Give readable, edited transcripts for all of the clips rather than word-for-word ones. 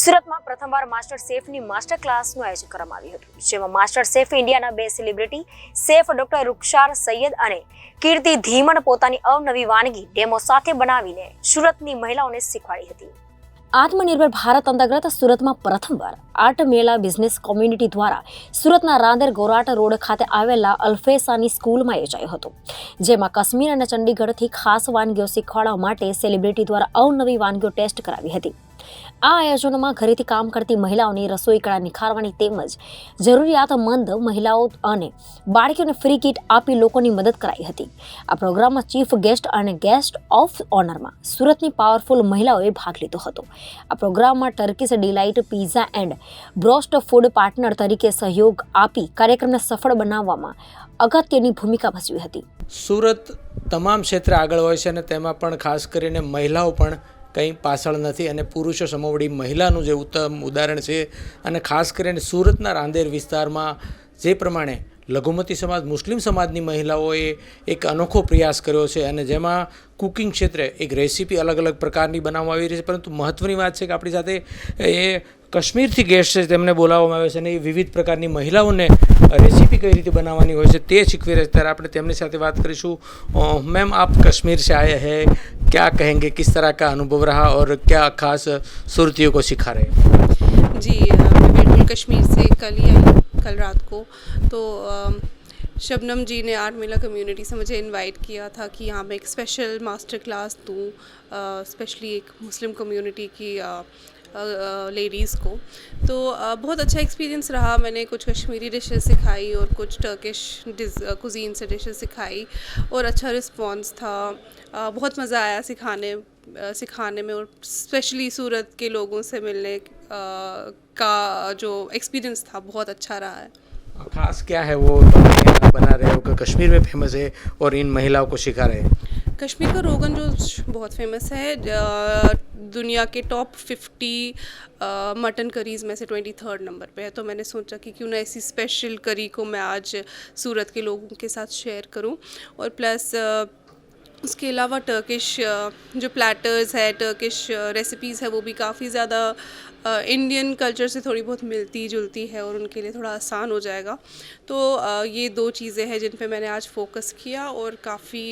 સુરતમાં પ્રથમવાર master શેફની master ક્લાસનું આયોજન કરવામાં આવ્યું હતું, જેમાં માસ્ટર શેફ ઇન્ડિયાના 2 સેલિબ્રિટી શેફ ડોક્ટર રૂખસાર સૈયદ અને કીર્તિ ધીમન પોતાની અવનવી વાનગી ડેમો સાથે બનાવીને સુરતની મહિલાઓને શીખવાડી હતી. આત્મનિર્ભર ભારત અંતર્ગત સુરતમાં પ્રથમવાર આર્ટ મેળા બિઝનેસ કોમ્યુનિટી દ્વારા સુરતના રાંદેર ગોરાટ રોડ ખાતે આવેલા અલ્ફેસાની સ્કૂલમાં યોજાયો હતો, જેમાં કાશ્મીર અને ચંડીગઢથી ખાસ વાનગીઓ શીખવાડવા માટે સેલિબ્રિટી દ્વારા અવનવી વાનગીઓ ટેસ્ટ કરાવી હતી. આ આયોજનમાં ઘરેથી કામ કરતી મહિલાઓની રસોઈ કળા નિખારવાની તેમજ જરૂરિયાતમંદ મહિલાઓ અને બાળકીઓને ફ્રી કીટ આપી લોકોની મદદ કરાઈ હતી. આ પ્રોગ્રામમાં ચીફ ગેસ્ટ અને ગેસ્ટ ઓફ ઓનરમાં સુરતની પાવરફુલ મહિલાઓએ ભાગ લીધો હતો. આ પ્રોગ્રામમાં Turkish delight pizza and broast food partner તરીકે સહયોગ આપી કાર્યક્રમને સફળ બનાવવામાં અગત્યની ભૂમિકા ભજવી હતી. સુરત તમામ ક્ષેત્રે આગળ હોય છે અને તેમાં પણ ખાસ કરીને મહિલાઓ પણ કંઈ પાછળ નથી અને પુરુષો સમોવડી મહિલાનું જે ઉત્તમ ઉદાહરણ છે. અને ખાસ કરીને સુરતના રાંદેર વિસ્તારમાં જે પ્રમાણે લઘુમતી સમાજ મુસ્લિમ સમાજની મહિલાઓએ એક અનોખો પ્રયાસ કર્યો છે અને જેમાં કુકિંગ ક્ષેત્રે એક રેસીપી અલગ અલગ પ્રકારની બનાવવામાં આવી રહી છે. પરંતુ મહત્ત્વની વાત છે કે આપણી સાથે એ કાશ્મીરથી ગેસ્ટ છે, તેમને બોલાવવામાં આવે છે અને એ વિવિધ પ્રકારની મહિલાઓને રેસીપી કઈ રીતે બનાવવાની હોય છે તે શીખવી રહે છે. ત્યારે આપણે તેમની સાથે વાત કરીશું. मैम आप कश्मीर से आए हैं, क्या कहेंगे, किस तरह का अनुभव रहा और क्या खास सुरतियों को सिखा रहे हैं? जी, मैं बिल्कुल कश्मीर से कल ही आई, कल रात को. तो शबनम जी ने आर्ट मेला कम्युनिटी से मुझे इनवाइट किया था कि यहाँ मैं एक स्पेशल मास्टर क्लास दूँ, स्पेशली एक मुस्लिम कम्युनिटी की लेडीज़ को. तो बहुत अच्छा एक्सपीरियंस रहा. मैंने कुछ कश्मीरी डिशेस सिखाई और कुछ टर्किश कुजीन से डिशेस सिखाई और अच्छा रिस्पॉन्स था. बहुत मज़ा आया सिखाने में और स्पेशली सूरत के लोगों से मिलने का जो एक्सपीरियंस था बहुत अच्छा रहा है. खास क्या है वो बना रहे हो कि कश्मीर में फेमस है और इन महिलाओं को सिखा रहे हैं? कश्मीर का रोगन जोश बहुत फेमस है. दुनिया के टॉप 50 मटन करीज़ में से 23rd नंबर पे है. तो मैंने सोचा कि क्यों ना ऐसी स्पेशल करी को मैं आज सूरत के लोगों के साथ शेयर करूं. और प्लस उसके अलावा टर्किश जो प्लेटर्स है, टर्किश रेसिपीज़ है, वो भी काफ़ी ज़्यादा इंडियन कल्चर से थोड़ी बहुत मिलती जुलती है और उनके लिए थोड़ा आसान हो जाएगा. तो ये 2 चीज़ें हैं जिन पे मैंने आज फोकस किया और काफ़ी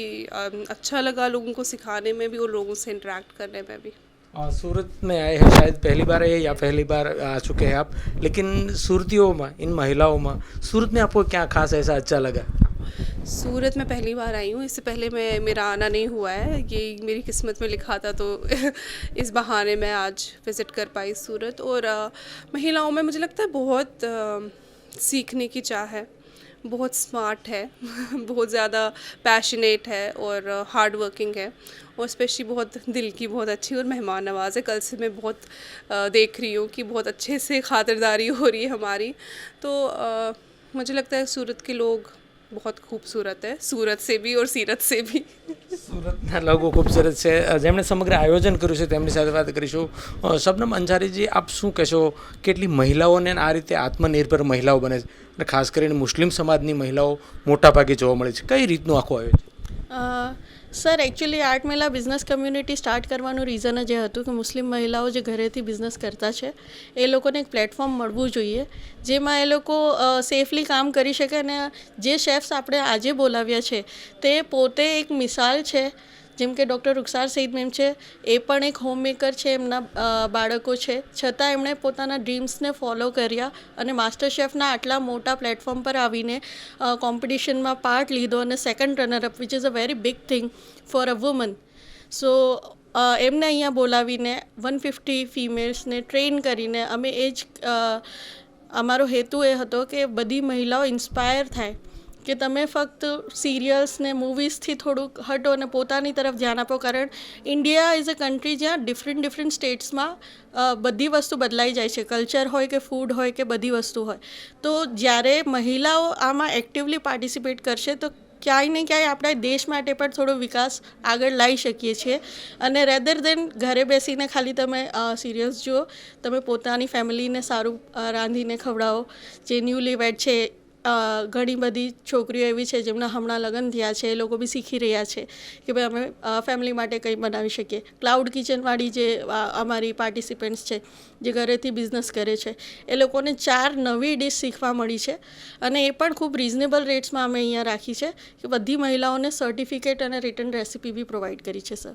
अच्छा लगा लोगों को सिखाने में भी और लोगों से इंटरेक्ट करने में भी. सूरत में आए हैं, शायद पहली बार आए या पहली बार आ चुके हैं आप, लेकिन सूरतियों में, इन महिलाओं में सूरत में आपको क्या खास ऐसा अच्छा लगा? सूरत में पहली बार आई हूँ. इससे पहले मेरा आना नहीं हुआ है. ये मेरी किस्मत में लिखा था तो इस बहाने मैं आज विज़िट कर पाई सूरत. और महिलाओं में मुझे लगता है बहुत सीखने की चाह है, बहुत स्मार्ट है, बहुत ज़्यादा पैशनेट है और हार्ड वर्किंग है और स्पेशली बहुत दिल की बहुत अच्छी और मेहमान नवाज है. कल से मैं बहुत देख रही हूँ कि बहुत अच्छे से खातिरदारी हो रही है हमारी. तो मुझे लगता है सूरत के लोग बहुत खूबसूरत है, सूरत से भी और सीरत से भी. સુરતના લોકો ખૂબસૂરત છે. જેમણે સમગ્ર આયોજન કર્યું છે તેમની સાથે વાત કરીશું. શબનમ અંસારીજી, આપ શું કહેશો, કેટલી મહિલાઓને આ રીતે આત્મનિર્ભર મહિલાઓ બને છે અને ખાસ કરીને મુસ્લિમ સમાજની મહિલાઓ મોટાભાગે જોવા મળે છે, કઈ રીતનું આખું આયોજન? સર, એકચ્યુઅલી આર્ટ મેલા બિઝનેસ કમ્યુનિટી સ્ટાર્ટ કરવાનું રીઝન જ એ હતું કે મુસ્લિમ મહિલાઓ જે ઘરેથી બિઝનેસ કરતા છે એ લોકોને એક પ્લેટફોર્મ મળવું જોઈએ જેમાં એ લોકો સેફલી કામ કરી શકે. અને જે શેફ્સ આપણે આજે બોલાવ્યા છે તે પોતે એક મિસાલ છે. જેમ કે ડૉક્ટર રૂખસાર સૈયદ મેમ છે, એ પણ એક હોમમેકર છે, એમના બાળકો છે, છતાં એમણે પોતાના ડ્રીમ્સને ફોલો કર્યા અને માસ્ટર શેફના આટલા મોટા પ્લેટફોર્મ પર આવીને કોમ્પિટિશનમાં પાર્ટ લીધો અને second runner up, which is a very big thing for a woman. So એમને અહીંયા બોલાવીને 150 ફિમેલ્સને ટ્રેન કરીને અમે એ જ અમારો હેતુ એ હતો કે બધી મહિલાઓ ઇન્સ્પાયર થાય કે તમે ફક્ત સિરિયલ્સ ને મૂવીઝથી થોડુંક હટો અને પોતાની તરફ ધ્યાન આપો. કારણ ઇન્ડિયા ઇઝ અ કન્ટ્રી જ્યાં ડિફરન્ટ સ્ટેટ્સમાં બધી વસ્તુ બદલાઈ જાય છે, કલ્ચર હોય કે ફૂડ હોય કે બધી વસ્તુ હોય. તો જ્યારે મહિલાઓ આમાં એક્ટિવલી પાર્ટિસિપેટ કરશે તો ક્યાંય ને ક્યાંય આપણા દેશ માટે પણ થોડો વિકાસ આગળ લાવી શકીએ છીએ. અને રેધર દેન ઘરે બેસીને ખાલી તમે સિરિયલ્સ જુઓ, તમે પોતાની ફેમિલીને સારું રાંધીને ખવડાવો. જે ન્યૂલી વેડ છે ઘણી બધી છોકરીઓ એવી છે જેમના હમણાં લગ્ન થયા છે, એ લોકો બી શીખી રહ્યા છે કે ભાઈ અમે ફેમિલી માટે કંઈ બનાવી શકીએ. ક્લાઉડ કિચનવાળી જે અમારી પાર્ટિસિપન્ટ્સ છે જે ઘરેથી બિઝનેસ કરે છે, એ લોકોને 4 નવી ડિશ શીખવા મળી છે અને એ પણ ખૂબ રિઝનેબલ રેટ્સમાં અમે અહીંયા રાખી છે કે બધી મહિલાઓને સર્ટિફિકેટ અને રિટર્ન રેસિપી બી પ્રોવાઈડ કરી છે સર.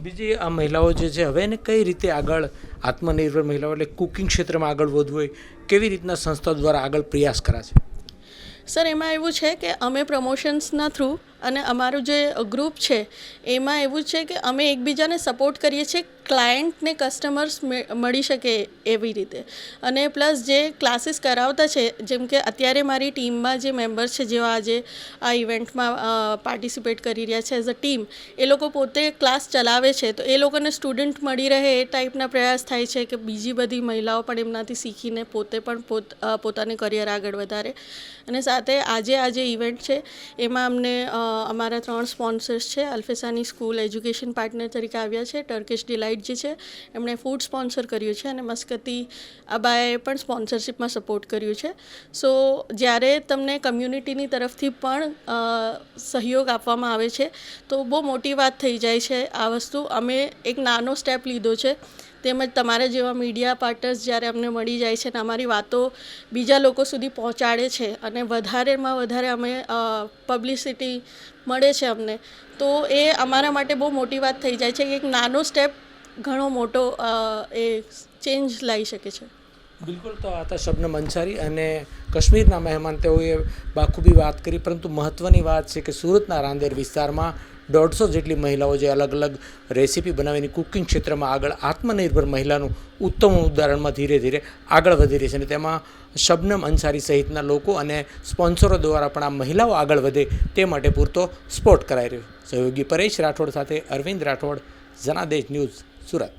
બીજી આ મહિલાઓ જે છે હવે એને કઈ રીતે આગળ આત્મનિર્ભર મહિલાઓ એટલે કુકિંગ ક્ષેત્રમાં આગળ વધવું હોય કેવી રીતના સંસ્થાઓ દ્વારા આગળ પ્રયાસ કરાશે? સર એમાં એવું છે કે અમે પ્રમોશન્સના થ્રુ અને અમારું જે ગ્રુપ છે એમાં એવું છે કે અમે એકબીજાને સપોર્ટ કરીએ છીએ, ક્લાયન્ટને કસ્ટમર્સ મળી શકે એવી રીતે. અને પ્લસ જે ક્લાસીસ કરાવતા છે, જેમ કે અત્યારે મારી ટીમમાં જે મેમ્બર્સ છે જેઓ આજે આ ઇવેન્ટમાં પાર્ટિસિપેટ કરી રહ્યા છે એઝ અ ટીમ, એ લોકો પોતે ક્લાસ ચલાવે છે, તો એ લોકોને સ્ટુડન્ટ મળી રહે એ ટાઈપના પ્રયાસ થાય છે કે બીજી બધી મહિલાઓ પણ એમનાથી શીખીને પોતે પણ પોતાનું કરિયર આગળ વધારે. અને સાથે આજે આ જે ઇવેન્ટ છે એમાં અમને અમારા 3 સ્પોન્સર્સ છે. અલ્ફેસાની સ્કૂલ એજ્યુકેશન પાર્ટનર તરીકે આવ્યા છે, ટર્કિશ ડિલાઇટ જે છે એમણે ફૂડ સ્પોન્સર કર્યું છે અને મસ્કતી અબાએ પણ સ્પોન્સરશિપમાં સપોર્ટ કર્યું છે. સો જ્યારે તમને કમ્યુનિટીની તરફથી પણ સહયોગ આપવામાં આવે છે તો બહુ મોટી વાત થઈ જાય છે આ વસ્તુ. અમે એક નાનો સ્ટેપ લીધો છે, તેમજ તમારા જેવા મીડિયા પાર્ટનર્સ જ્યારે અમને મળી જાય છે અને અમારી વાતો બીજા લોકો સુધી પહોંચાડે છે અને વધારેમાં વધારે અમે પબ્લિસિટી મળે છે અમને, તો એ અમારા માટે બહુ મોટી વાત થઈ જાય છે કે એક નાનો સ્ટેપ ઘણો મોટો એ ચેન્જ લાવી શકે છે. બિલકુલ. તો આ હતા શબનમ અંસારી અને કાશ્મીરના મહેમાન, તેઓએ બાખૂબી વાત કરી. પરંતુ મહત્ત્વની વાત છે કે સુરતના રાંદેર વિસ્તારમાં 150 જેટલી મહિલાઓ જે અલગ અલગ રેસીપી બનાવીને કુકિંગ ક્ષેત્રમાં આગળ આત્મનિર્ભર મહિલાનું ઉત્તમ ઉદાહરણમાં ધીરે ધીરે આગળ વધી રહી છે અને તેમાં શબનમ અંસારી સહિતના લોકો અને સ્પોન્સરો દ્વારા પણ આ મહિલાઓ આગળ વધે તે માટે પૂરતો સપોર્ટ કરાઈ રહ્યો. સહયોગી પરેશ રાઠોડ સાથે અરવિંદ રાઠોડ, જનાદેશ ન્યૂઝ, સુરત.